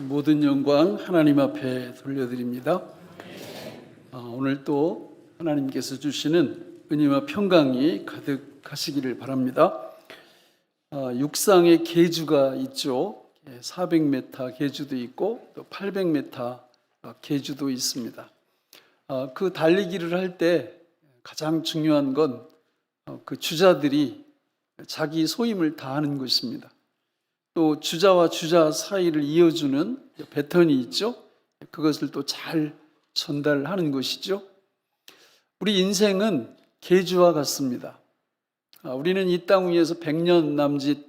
모든 영광 하나님 앞에 돌려드립니다. 오늘 또 하나님께서 주시는 은혜와 평강이 가득하시기를 바랍니다. 육상의 계주가 있죠. 400m 계주도 있고 또 800m 계주도 있습니다. 그 달리기를 할 때 가장 중요한 건 그 주자들이 자기 소임을 다하는 것입니다. 또 주자와 주자 사이를 이어주는 배턴이 있죠. 그것을 또 잘 전달하는 것이죠. 우리 인생은 계주와 같습니다. 우리는 이 땅 위에서 100년 남짓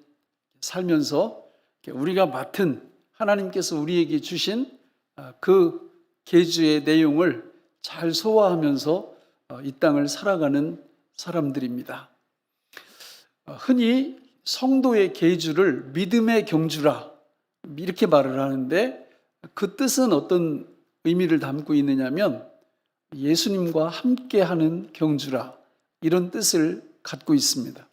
살면서 우리가 맡은 하나님께서 우리에게 주신 그 계주의 내용을 잘 소화하면서 이 땅을 살아가는 사람들입니다. 흔히 성도의 계주를 믿음의 경주라 이렇게 말을 하는데 그 뜻은 어떤 의미를 담고 있느냐면 예수님과 함께하는 경주라 이런 뜻을 갖고 있습니다.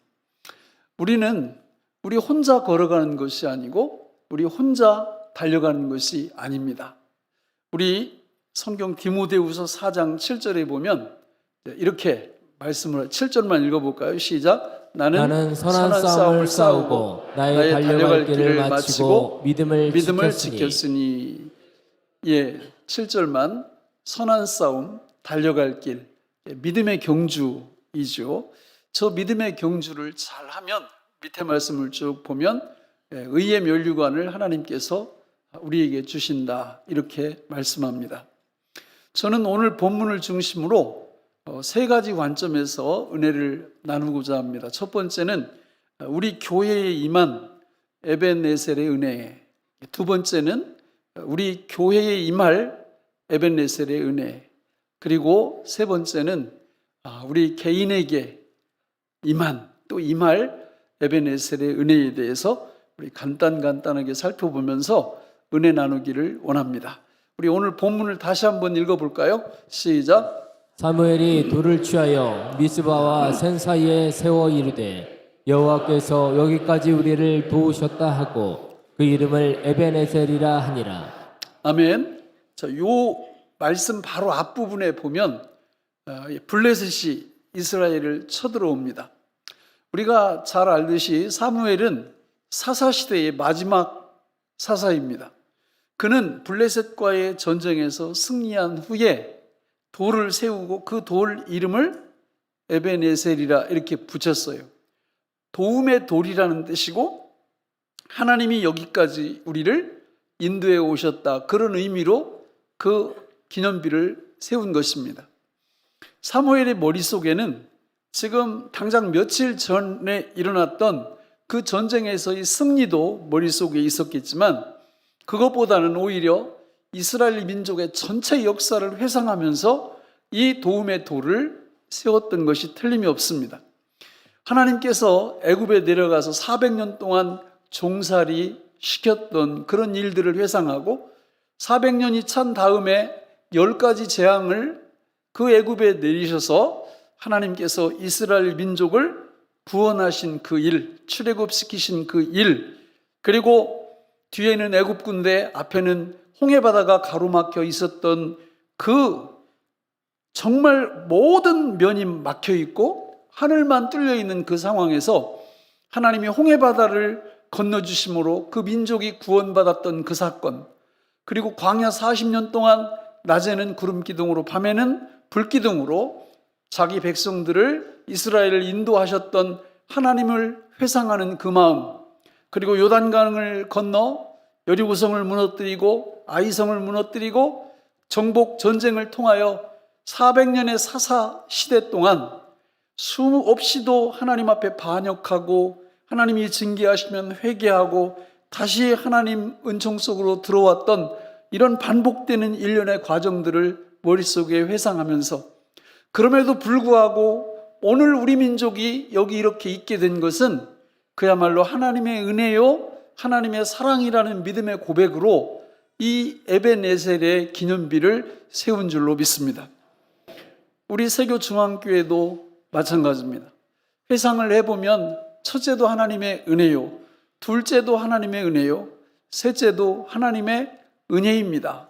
우리는 우리 혼자 걸어가는 것이 아니고 우리 혼자 달려가는 것이 아닙니다. 우리 성경 디모데후서 4장 7절에 보면 이렇게 말씀을 7절만 읽어볼까요? 시작. 나는 선한 싸움을 싸우고 나의 달려갈 길을 마치고 믿음을 지켰으니. 7절만 선한 싸움, 달려갈 길, 믿음의 경주이죠. 저 믿음의 경주를 잘하면 밑에 말씀을 쭉 보면 의의 면류관을 하나님께서 우리에게 주신다 이렇게 말씀합니다. 저는 오늘 본문을 중심으로 세 가지 관점에서 은혜를 나누고자 합니다. 첫 번째는 우리 교회에 임한 에벤네셀의 은혜, 두 번째는 우리 교회에 임할 에벤네셀의 은혜, 그리고 세 번째는 우리 개인에게 임할 에벤네셀의 은혜에 대해서 우리 간단하게 살펴보면서 은혜 나누기를 원합니다. 우리 오늘 본문을 다시 한번 읽어볼까요? 시작. 사무엘이 돌을 취하여 미스바와 센 사이에 세워 이르되 여호와께서 여기까지 우리를 도우셨다 하고 그 이름을 에벤에셀이라 하니라. 아멘. 자, 요 말씀 바로 앞부분에 보면 블레셋이 이스라엘을 쳐들어옵니다. 우리가 잘 알듯이 사무엘은 사사시대의 마지막 사사입니다. 그는 블레셋과의 전쟁에서 승리한 후에 돌을 세우고 그 돌 이름을 에벤에셀이라 이렇게 붙였어요. 도움의 돌이라는 뜻이고 하나님이 여기까지 우리를 인도해 오셨다 그런 의미로 그 기념비를 세운 것입니다. 사무엘의 머릿속에는 지금 당장 며칠 전에 일어났던 그 전쟁에서의 승리도 머릿속에 있었겠지만 그것보다는 오히려 이스라엘 민족의 전체 역사를 회상하면서 이 도움의 돌을 세웠던 것이 틀림이 없습니다. 하나님께서 애굽에 내려가서 400년 동안 종살이 시켰던 그런 일들을 회상하고 400년이 찬 다음에 10가지 재앙을 그 애굽에 내리셔서 하나님께서 이스라엘 민족을 구원하신 그 일, 출애굽시키신 그 일, 그리고 뒤에는 애굽 군대, 앞에는 홍해바다가 가로막혀 있었던 그 정말 모든 면이 막혀 있고 하늘만 뚫려 있는 그 상황에서 하나님이 홍해바다를 건너주심으로 그 민족이 구원받았던 그 사건, 그리고 광야 40년 동안 낮에는 구름기둥으로 밤에는 불기둥으로 자기 백성들을 이스라엘을 인도하셨던 하나님을 회상하는 그 마음, 그리고 요단강을 건너 여리고성을 무너뜨리고 아이성을 무너뜨리고 정복 전쟁을 통하여 400년의 사사 시대 동안 수없이도 하나님 앞에 반역하고 하나님이 징계하시면 회개하고 다시 하나님 은총 속으로 들어왔던 이런 반복되는 일련의 과정들을 머릿속에 회상하면서 그럼에도 불구하고 오늘 우리 민족이 여기 이렇게 있게 된 것은 그야말로 하나님의 은혜요 하나님의 사랑이라는 믿음의 고백으로 이 에벤에셀의 기념비를 세운 줄로 믿습니다. 우리 세교중앙교회도 마찬가지입니다. 회상을 해보면 첫째도 하나님의 은혜요, 둘째도 하나님의 은혜요, 셋째도 하나님의 은혜입니다.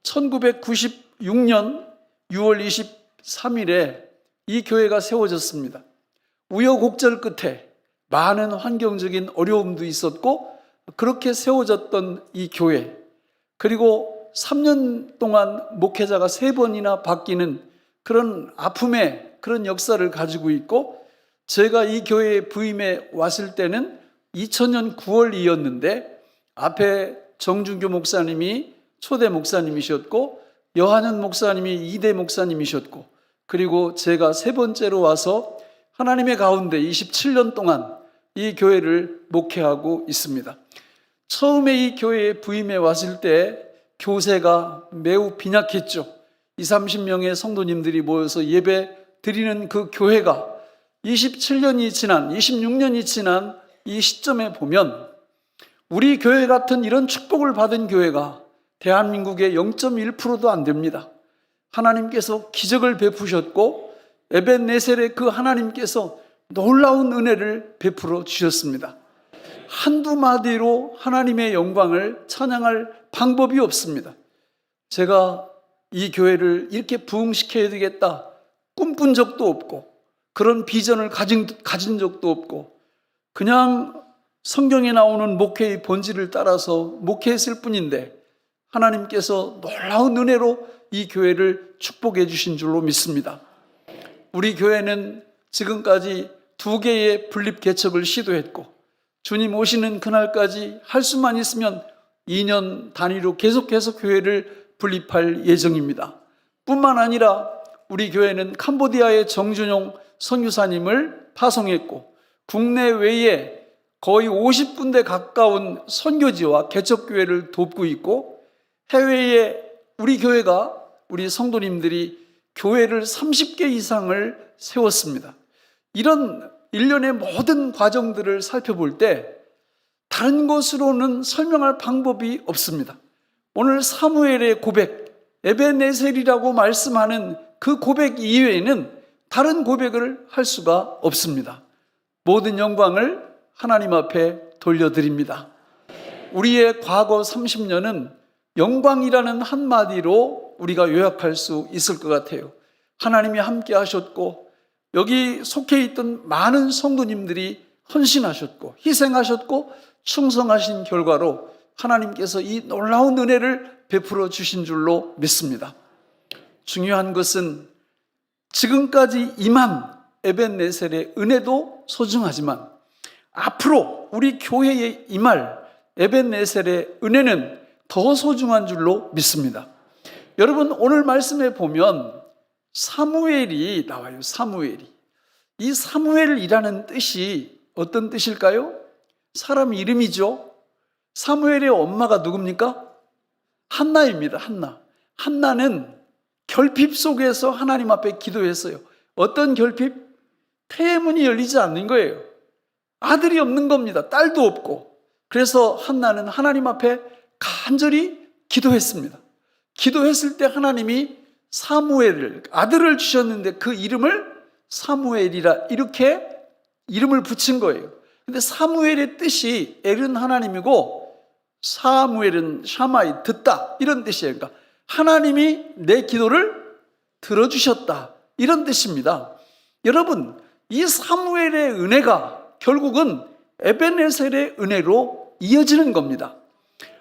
1996년 6월 23일에 이 교회가 세워졌습니다. 우여곡절 끝에 많은 환경적인 어려움도 있었고 그렇게 세워졌던 이 교회, 그리고 3년 동안 목회자가 3번이나 바뀌는 그런 아픔의 그런 역사를 가지고 있고, 제가 이 교회에 부임해 왔을 때는 2000년 9월이었는데 앞에 정준교 목사님이 초대 목사님이셨고 여한현 목사님이 2대 목사님이셨고, 그리고 제가 3번째로 와서 하나님의 가운데 27년 동안 이 교회를 목회하고 있습니다. 처음에 이 교회에 부임해 왔을 때 교세가 매우 빈약했죠. 20-30명의 성도님들이 모여서 예배 드리는 그 교회가 26년이 지난 이 시점에 보면 우리 교회 같은 이런 축복을 받은 교회가 대한민국의 0.1%도 안 됩니다. 하나님께서 기적을 베푸셨고 에벤네셀의 그 하나님께서 놀라운 은혜를 베풀어 주셨습니다. 한두 마디로 하나님의 영광을 찬양할 방법이 없습니다. 제가 이 교회를 이렇게 부흥시켜야 되겠다 꿈꾼 적도 없고 그런 비전을 가진 적도 없고 그냥 성경에 나오는 목회의 본질을 따라서 목회했을 뿐인데 하나님께서 놀라운 은혜로 이 교회를 축복해 주신 줄로 믿습니다. 우리 교회는 지금까지 2개의 분립 개척을 시도했고 주님 오시는 그날까지 할 수만 있으면 2년 단위로 계속해서 교회를 분립할 예정입니다. 뿐만 아니라 우리 교회는 캄보디아의 정준용 선교사님을 파송했고 국내외에 거의 50군데 가까운 선교지와 개척교회를 돕고 있고 해외에 우리 교회가 우리 성도님들이 교회를 30개 이상을 세웠습니다. 이런 일련의 모든 과정들을 살펴볼 때 다른 것으로는 설명할 방법이 없습니다. 오늘 사무엘의 고백, 에벤네셀이라고 말씀하는 그 고백 이외에는 다른 고백을 할 수가 없습니다. 모든 영광을 하나님 앞에 돌려드립니다. 우리의 과거 30년은 영광이라는 한마디로 우리가 요약할 수 있을 것 같아요. 하나님이 함께 하셨고 여기 속해 있던 많은 성도님들이 헌신하셨고 희생하셨고 충성하신 결과로 하나님께서 이 놀라운 은혜를 베풀어 주신 줄로 믿습니다. 중요한 것은 지금까지 임한 에벤네셀의 은혜도 소중하지만 앞으로 우리 교회에 임할 에벤네셀의 은혜는 더 소중한 줄로 믿습니다. 여러분 오늘 말씀에 보면 사무엘이 나와요. 사무엘이. 이 사무엘이라는 뜻이 어떤 뜻일까요? 사람 이름이죠. 사무엘의 엄마가 누굽니까? 한나입니다. 한나. 한나는 결핍 속에서 하나님 앞에 기도했어요. 어떤 결핍? 태문이 열리지 않는 거예요. 아들이 없는 겁니다. 딸도 없고. 그래서 한나는 하나님 앞에 간절히 기도했습니다. 기도했을 때 하나님이 사무엘을 아들을 주셨는데 그 이름을 사무엘이라 이렇게 이름을 붙인 거예요. 근데 사무엘의 뜻이 엘은 하나님이고 사무엘은 샤마이 듣다 이런 뜻이에요. 그러니까 하나님이 내 기도를 들어주셨다 이런 뜻입니다. 여러분 이 사무엘의 은혜가 결국은 에벤네셀의 은혜로 이어지는 겁니다.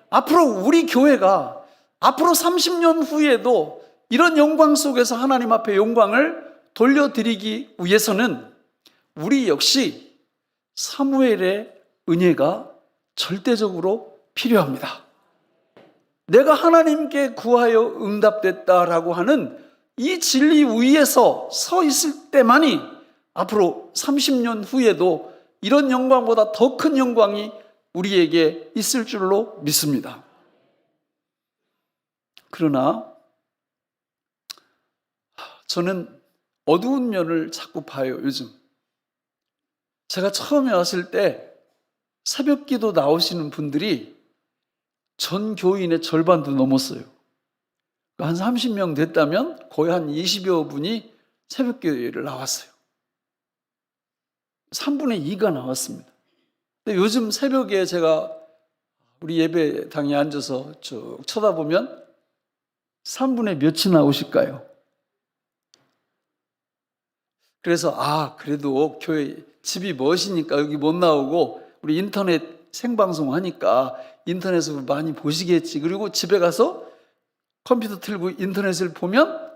앞으로 우리 교회가 앞으로 30년 후에도 이런 영광 속에서 하나님 앞에 영광을 돌려드리기 위해서는 우리 역시 사무엘의 은혜가 절대적으로 필요합니다. 내가 하나님께 구하여 응답됐다라고 하는 이 진리 위에서 서 있을 때만이 앞으로 30년 후에도 이런 영광보다 더 큰 영광이 우리에게 있을 줄로 믿습니다. 그러나 저는 어두운 면을 자꾸 봐요. 요즘 제가 처음에 왔을 때 새벽 기도 나오시는 분들이 전 교인의 절반도 넘었어요. 한 30명 됐다면 거의 한 20여 분이 새벽 기도를 나왔어요. 3분의 2가 나왔습니다. 근데 요즘 새벽에 제가 우리 예배당에 앉아서 쭉 쳐다보면 3분의 몇이 나오실까요? 그래서 그래도 교회 집이 멋이니까 여기 못 나오고 우리 인터넷 생방송 하니까 인터넷으로 많이 보시겠지. 그리고 집에 가서 컴퓨터 틀고 인터넷을 보면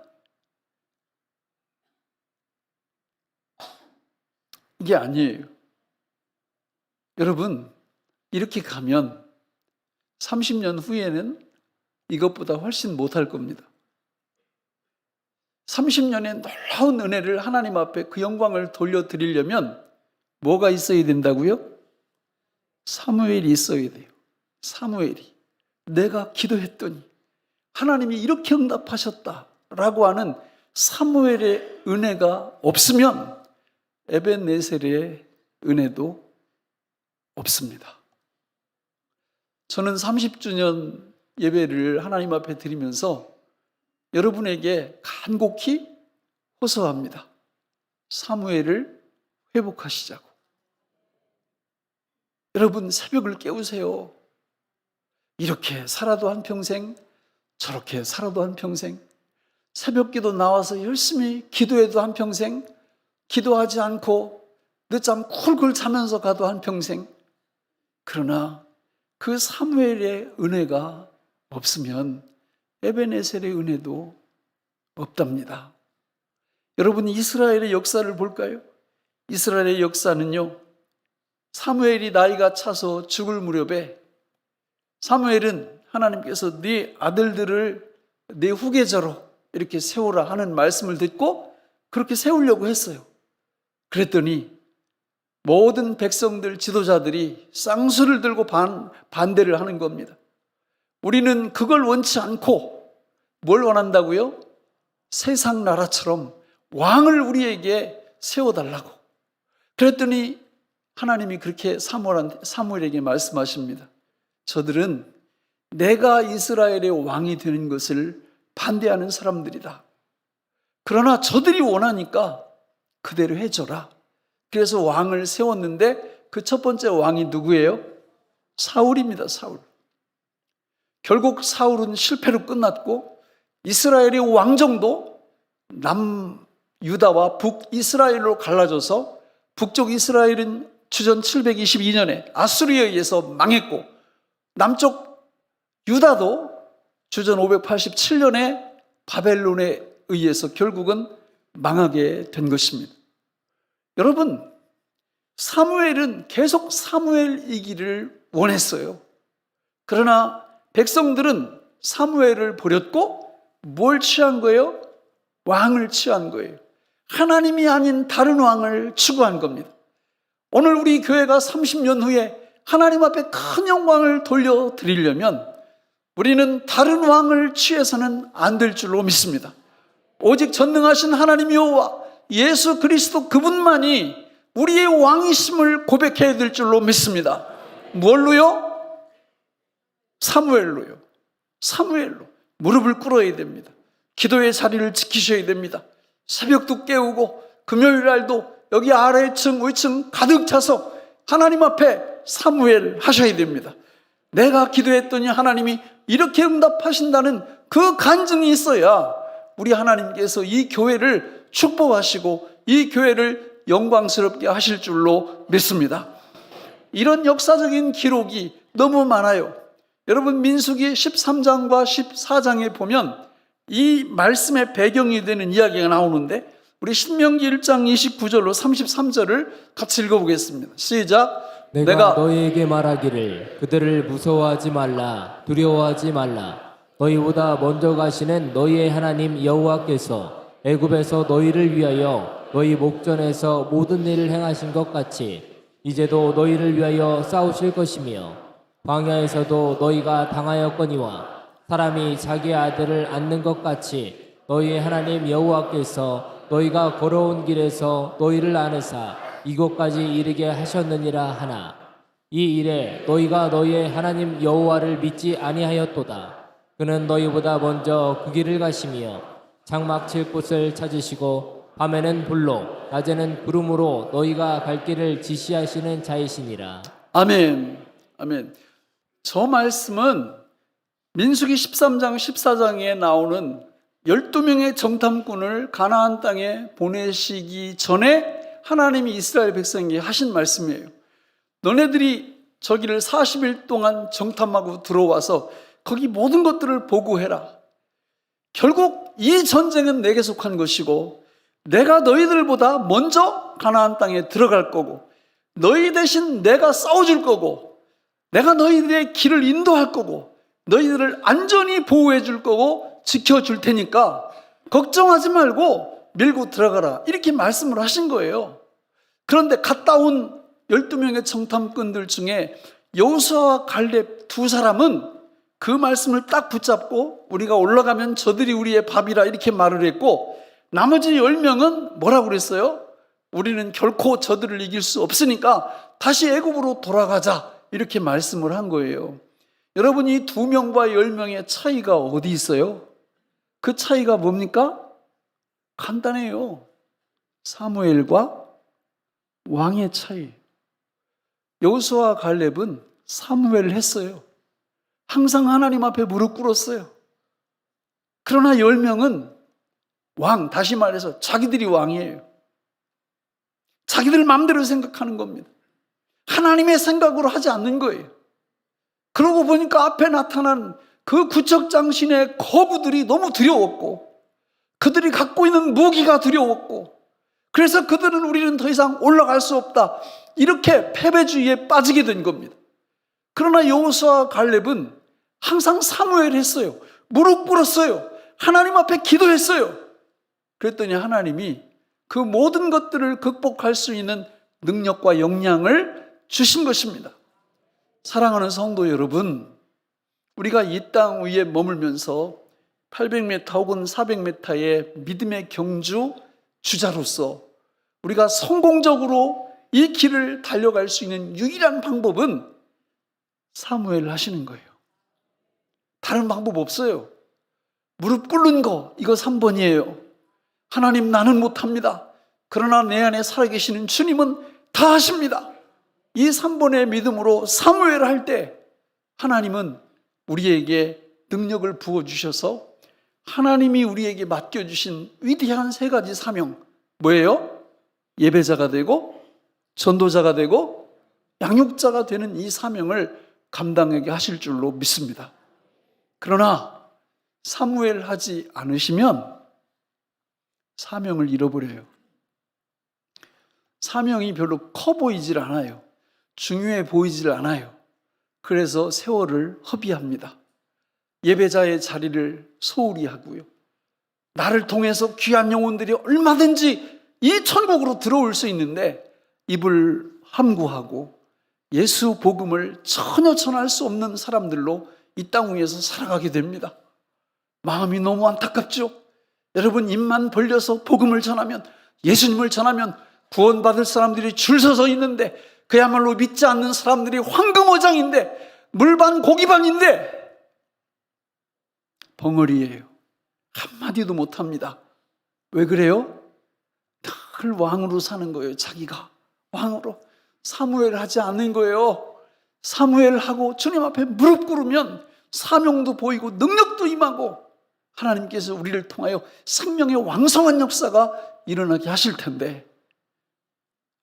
이게 아니에요. 여러분, 이렇게 가면 30년 후에는 이것보다 훨씬 못할 겁니다. 30년의 놀라운 은혜를 하나님 앞에 그 영광을 돌려드리려면 뭐가 있어야 된다고요? 사무엘이 있어야 돼요. 사무엘이. 내가 기도했더니 하나님이 이렇게 응답하셨다라고 하는 사무엘의 은혜가 없으면 에벤네셀의 은혜도 없습니다. 저는 30주년 예배를 하나님 앞에 드리면서 여러분에게 간곡히 호소합니다. 사무엘을 회복하시자고. 여러분, 새벽을 깨우세요. 이렇게 살아도 한평생, 저렇게 살아도 한평생, 새벽기도 나와서 열심히 기도해도 한평생, 기도하지 않고 늦잠 쿨쿨 자면서 가도 한평생. 그러나 그 사무엘의 은혜가 없으면 에벤에셀의 은혜도 없답니다. 여러분, 이스라엘의 역사를 볼까요? 이스라엘의 역사는요, 사무엘이 나이가 차서 죽을 무렵에 사무엘은 하나님께서 네 아들들을 네 후계자로 이렇게 세우라 하는 말씀을 듣고 그렇게 세우려고 했어요. 그랬더니 모든 백성들 지도자들이 쌍수를 들고 반대를 하는 겁니다. 우리는 그걸 원치 않고 뭘 원한다고요? 세상 나라처럼 왕을 우리에게 세워달라고. 그랬더니 하나님이 그렇게 사무엘에게 말씀하십니다. 저들은 내가 이스라엘의 왕이 되는 것을 반대하는 사람들이다. 그러나 저들이 원하니까 그대로 해줘라. 그래서 왕을 세웠는데 그 첫 번째 왕이 누구예요? 사울입니다. 사울. 결국 사울은 실패로 끝났고 이스라엘의 왕정도 남유다와 북이스라엘로 갈라져서 북쪽 이스라엘은 주전 722년에 아수리에 의해서 망했고 남쪽 유다도 주전 587년에 바벨론에 의해서 결국은 망하게 된 것입니다. 여러분, 사무엘은 계속 사무엘이기를 원했어요. 그러나 백성들은 사무엘을 버렸고 뭘 취한 거예요? 왕을 취한 거예요. 하나님이 아닌 다른 왕을 추구한 겁니다. 오늘 우리 교회가 30년 후에 하나님 앞에 큰 영광을 돌려드리려면 우리는 다른 왕을 취해서는 안 될 줄로 믿습니다. 오직 전능하신 하나님 여호와 예수 그리스도 그분만이 우리의 왕이심을 고백해야 될 줄로 믿습니다. 뭘로요? 사무엘로요. 사무엘로 무릎을 꿇어야 됩니다. 기도의 자리를 지키셔야 됩니다. 새벽도 깨우고 금요일 날도 여기 아래층 위층 가득 차서 하나님 앞에 사무엘 하셔야 됩니다. 내가 기도했더니 하나님이 이렇게 응답하신다는 그 간증이 있어야 우리 하나님께서 이 교회를 축복하시고 이 교회를 영광스럽게 하실 줄로 믿습니다. 이런 역사적인 기록이 너무 많아요. 여러분, 민수기 13장과 14장에 보면 이 말씀의 배경이 되는 이야기가 나오는데 우리 신명기 1장 29절로 33절을 같이 읽어보겠습니다. 시작. 내가 너희에게 말하기를 그들을 무서워하지 말라, 두려워하지 말라. 너희보다 먼저 가시는 너희의 하나님 여호와께서 애굽에서 너희를 위하여 너희 목전에서 모든 일을 행하신 것 같이 이제도 너희를 위하여 싸우실 것이며 광야에서도 너희가 당하였거니와 사람이 자기 아들을 안는 것 같이 너희의 하나님 여호와께서 너희가 걸어온 길에서 너희를 안으사 이곳까지 이르게 하셨느니라 하나 이 일에 너희가 너희의 하나님 여호와를 믿지 아니하였도다. 그는 너희보다 먼저 그 길을 가시며 장막 칠 곳을 찾으시고 밤에는 불로 낮에는 구름으로 너희가 갈 길을 지시하시는 자이시니라. 아멘. 아멘. 저 말씀은 민수기 13장 14장에 나오는 12명의 정탐꾼을 가나안 땅에 보내시기 전에 하나님이 이스라엘 백성에게 하신 말씀이에요. 너네들이 저기를 40일 동안 정탐하고 들어와서 거기 모든 것들을 보고해라. 결국 이 전쟁은 내게 속한 것이고 내가 너희들보다 먼저 가나안 땅에 들어갈 거고 너희 대신 내가 싸워줄 거고 내가 너희들의 길을 인도할 거고 너희들을 안전히 보호해 줄 거고 지켜줄 테니까 걱정하지 말고 밀고 들어가라, 이렇게 말씀을 하신 거예요. 그런데 갔다 온 12명의 정탐꾼들 중에 여호수아와 갈렙 두 사람은 그 말씀을 딱 붙잡고 우리가 올라가면 저들이 우리의 밥이라 이렇게 말을 했고, 나머지 10명은 뭐라고 그랬어요? 우리는 결코 저들을 이길 수 없으니까 다시 애굽으로 돌아가자, 이렇게 말씀을 한 거예요. 여러분, 이 2명과 10명의 차이가 어디 있어요? 그 차이가 뭡니까? 간단해요. 사무엘과 왕의 차이. 여호수아와 갈렙은 사무엘을 했어요. 항상 하나님 앞에 무릎 꿇었어요. 그러나 10명은 왕, 다시 말해서 자기들이 왕이에요. 자기들 마음대로 생각하는 겁니다. 하나님의 생각으로 하지 않는 거예요. 그러고 보니까 앞에 나타난 그 구척장신의 거부들이 너무 두려웠고, 그들이 갖고 있는 무기가 두려웠고, 그래서 그들은 우리는 더 이상 올라갈 수 없다, 이렇게 패배주의에 빠지게 된 겁니다. 그러나 여호수아와 갈렙은 항상 사무엘을 했어요. 무릎 꿇었어요. 하나님 앞에 기도했어요. 그랬더니 하나님이 그 모든 것들을 극복할 수 있는 능력과 역량을 주신 것입니다. 사랑하는 성도 여러분, 우리가 이 땅 위에 머물면서 800m 혹은 400m의 믿음의 경주 주자로서 우리가 성공적으로 이 길을 달려갈 수 있는 유일한 방법은 사무엘을 하시는 거예요. 다른 방법 없어요. 무릎 꿇는 거, 이거 3번이에요. 하나님, 나는 못합니다. 그러나 내 안에 살아계시는 주님은 다 하십니다. 이 3번의 믿음으로 사무엘을 할 때 하나님은 우리에게 능력을 부어주셔서 하나님이 우리에게 맡겨주신 위대한 3가지 사명, 뭐예요? 예배자가 되고 전도자가 되고 양육자가 되는 이 사명을 감당하게 하실 줄로 믿습니다. 그러나 사무엘 하지 않으시면 사명을 잃어버려요. 사명이 별로 커 보이질 않아요. 중요해 보이질 않아요. 그래서 세월을 허비합니다. 예배자의 자리를 소홀히 하고요. 나를 통해서 귀한 영혼들이 얼마든지 이 천국으로 들어올 수 있는데 입을 함구하고 예수 복음을 전혀 전할 수 없는 사람들로 이 땅 위에서 살아가게 됩니다. 마음이 너무 안타깝죠. 여러분, 입만 벌려서 복음을 전하면, 예수님을 전하면 구원받을 사람들이 줄 서서 있는데, 그야말로 믿지 않는 사람들이 황금어장인데, 물반 고기반인데 벙어리예요. 한마디도 못합니다. 왜 그래요? 늘 왕으로 사는 거예요. 자기가 왕으로. 사무엘 하지 않는 거예요. 사무엘 하고 주님 앞에 무릎 꿇으면 사명도 보이고 능력도 임하고 하나님께서 우리를 통하여 생명의 왕성한 역사가 일어나게 하실 텐데,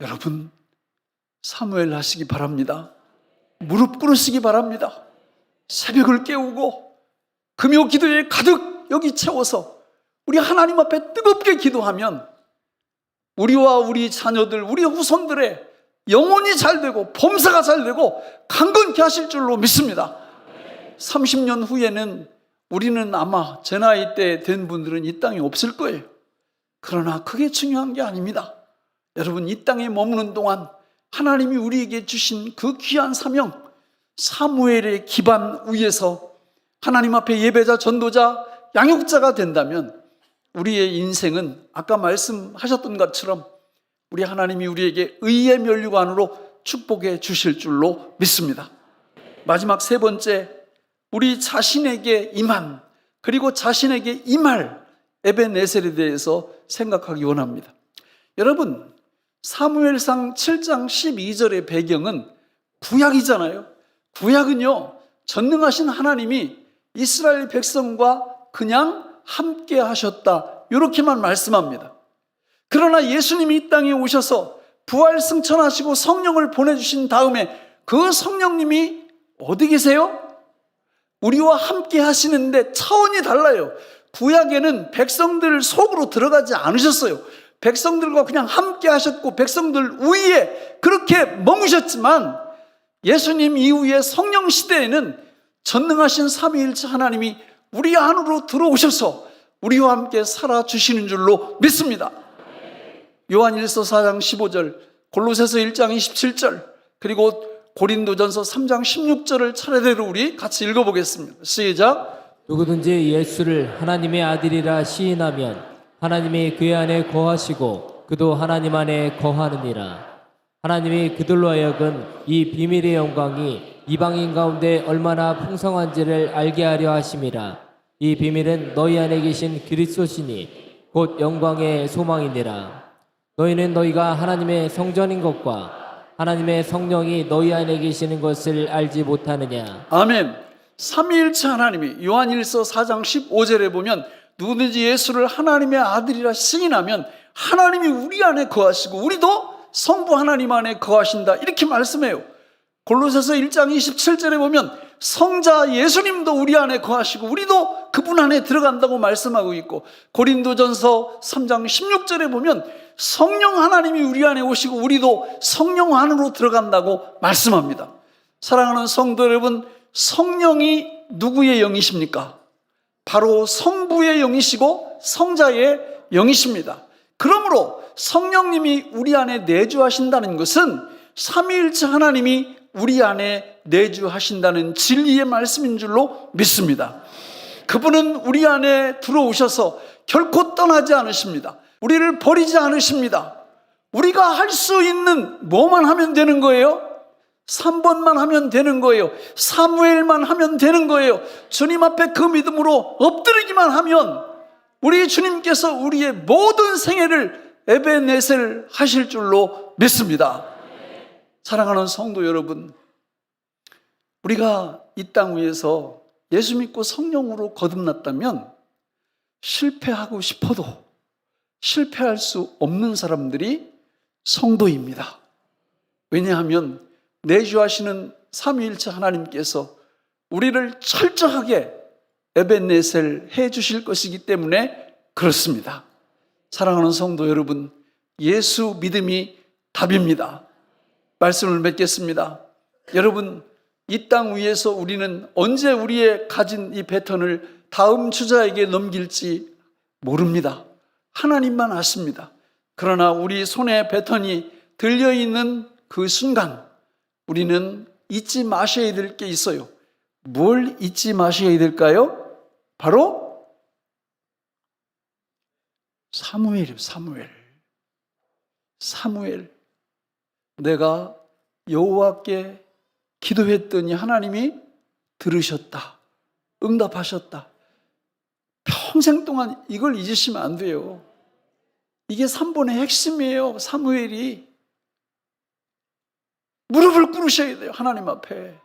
여러분, 사무엘 하시기 바랍니다. 무릎 꿇으시기 바랍니다. 새벽을 깨우고 금요 기도에 가득 여기 채워서 우리 하나님 앞에 뜨겁게 기도하면 우리와 우리 자녀들, 우리 후손들의 영혼이 잘 되고 범사가 잘 되고 강건케 하실 줄로 믿습니다. 30년 후에는 우리는 아마 제 나이 때 된 분들은 이 땅에 없을 거예요. 그러나 그게 중요한 게 아닙니다. 여러분, 이 땅에 머무는 동안 하나님이 우리에게 주신 그 귀한 사명, 사무엘의 기반 위에서 하나님 앞에 예배자, 전도자, 양육자가 된다면 우리의 인생은 아까 말씀하셨던 것처럼 우리 하나님이 우리에게 의의 면류관으로 축복해 주실 줄로 믿습니다. 마지막 3번째, 우리 자신에게 임한, 그리고 자신에게 임할 에벤에셀에 대해서 생각하기 원합니다. 여러분, 사무엘상 7장 12절의 배경은 구약이잖아요. 구약은요, 전능하신 하나님이 이스라엘 백성과 그냥 함께 하셨다, 이렇게만 말씀합니다. 그러나 예수님이 이 땅에 오셔서 부활 승천하시고 성령을 보내주신 다음에 그 성령님이 어디 계세요? 우리와 함께 하시는데 차원이 달라요. 구약에는 백성들 속으로 들어가지 않으셨어요. 백성들과 그냥 함께 하셨고 백성들 위에 그렇게 머무셨지만, 예수님 이후에 성령 시대에는 전능하신 삼위일체 하나님이 우리 안으로 들어오셔서 우리와 함께 살아주시는 줄로 믿습니다. 요한일서 4장 15절, 골로새서 1장 27절, 그리고 고린도전서 3장 16절을 차례대로 우리 같이 읽어보겠습니다. 시작. 누구든지 예수를 하나님의 아들이라 시인하면 하나님이 그의 안에 거하시고 그도 하나님 안에 거하느니라. 하나님이 그들로 하여금 이 비밀의 영광이 이방인 가운데 얼마나 풍성한지를 알게 하려 하심이라. 이 비밀은 너희 안에 계신 그리스도시니 곧 영광의 소망이니라. 너희는 너희가 하나님의 성전인 것과 하나님의 성령이 너희 안에 계시는 것을 알지 못하느냐. 아멘. 삼위일체 하나님이 요한일서 4장 15절에 보면 누구든지 예수를 하나님의 아들이라 시인하면 하나님이 우리 안에 거하시고 우리도 성부 하나님 안에 거하신다, 이렇게 말씀해요. 골로새서 1장 27절에 보면 성자 예수님도 우리 안에 거하시고 우리도 그분 안에 들어간다고 말씀하고 있고, 고린도전서 3장 16절에 보면 성령 하나님이 우리 안에 오시고 우리도 성령 안으로 들어간다고 말씀합니다. 사랑하는 성도 여러분, 성령이 누구의 영이십니까? 바로 성부의 영이시고 성자의 영이십니다. 그러므로 성령님이 우리 안에 내주하신다는 것은 삼위일체 하나님이 우리 안에 내주하신다는 진리의 말씀인 줄로 믿습니다. 그분은 우리 안에 들어오셔서 결코 떠나지 않으십니다. 우리를 버리지 않으십니다. 우리가 할 수 있는 뭐만 하면 되는 거예요? 3번만 하면 되는 거예요. 사무엘만 하면 되는 거예요. 주님 앞에 그 믿음으로 엎드리기만 하면 우리 주님께서 우리의 모든 생애를 에베네셀 하실 줄로 믿습니다. 사랑하는 성도 여러분, 우리가 이 땅 위에서 예수 믿고 성령으로 거듭났다면 실패하고 싶어도 실패할 수 없는 사람들이 성도입니다. 왜냐하면 내주하시는 삼위일체 하나님께서 우리를 철저하게 에베네셀 해 주실 것이기 때문에 그렇습니다. 사랑하는 성도 여러분, 예수 믿음이 답입니다. 말씀을 맺겠습니다. 여러분, 이 땅 위에서 우리는 언제 우리의 가진 이 패턴을 다음 주자에게 넘길지 모릅니다. 하나님만 아십니다. 그러나 우리 손에 패턴이 들려있는 그 순간 우리는 잊지 마셔야 될 게 있어요. 뭘 잊지 마셔야 될까요? 바로 사무엘이에요. 사무엘. 내가 여호와께 기도했더니 하나님이 들으셨다, 응답하셨다. 평생 동안 이걸 잊으시면 안 돼요. 이게 3번의 핵심이에요. 사무엘이 무릎을 꿇으셔야 돼요. 하나님 앞에.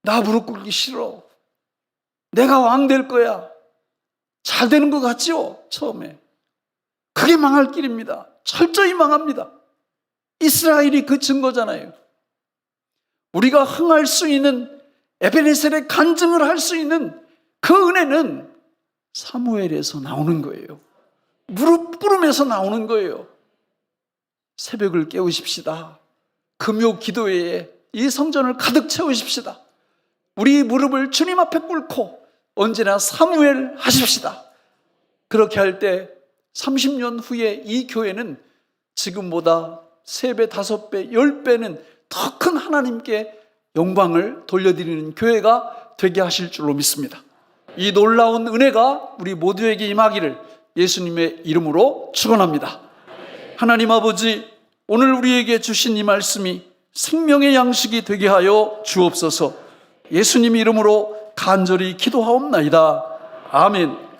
나 무릎 꿇기 싫어. 내가 왕 될 거야. 잘 되는 것 같죠? 처음에. 그게 망할 길입니다. 철저히 망합니다. 이스라엘이 그 증거잖아요. 우리가 흥할 수 있는, 에베네셀의 간증을 할 수 있는 그 은혜는 사무엘에서 나오는 거예요. 무릎 꿇으면서 나오는 거예요. 새벽을 깨우십시다. 금요 기도회에 이 성전을 가득 채우십시다. 우리 무릎을 주님 앞에 꿇고 언제나 사무엘 하십시다. 그렇게 할 때 30년 후에 이 교회는 지금보다 3배, 5배, 10배는 더 큰 하나님께 영광을 돌려드리는 교회가 되게 하실 줄로 믿습니다. 이 놀라운 은혜가 우리 모두에게 임하기를 예수님의 이름으로 축원합니다. 하나님 아버지, 오늘 우리에게 주신 이 말씀이 생명의 양식이 되게 하여 주옵소서. 예수님 이름으로 간절히 기도하옵나이다. 아멘.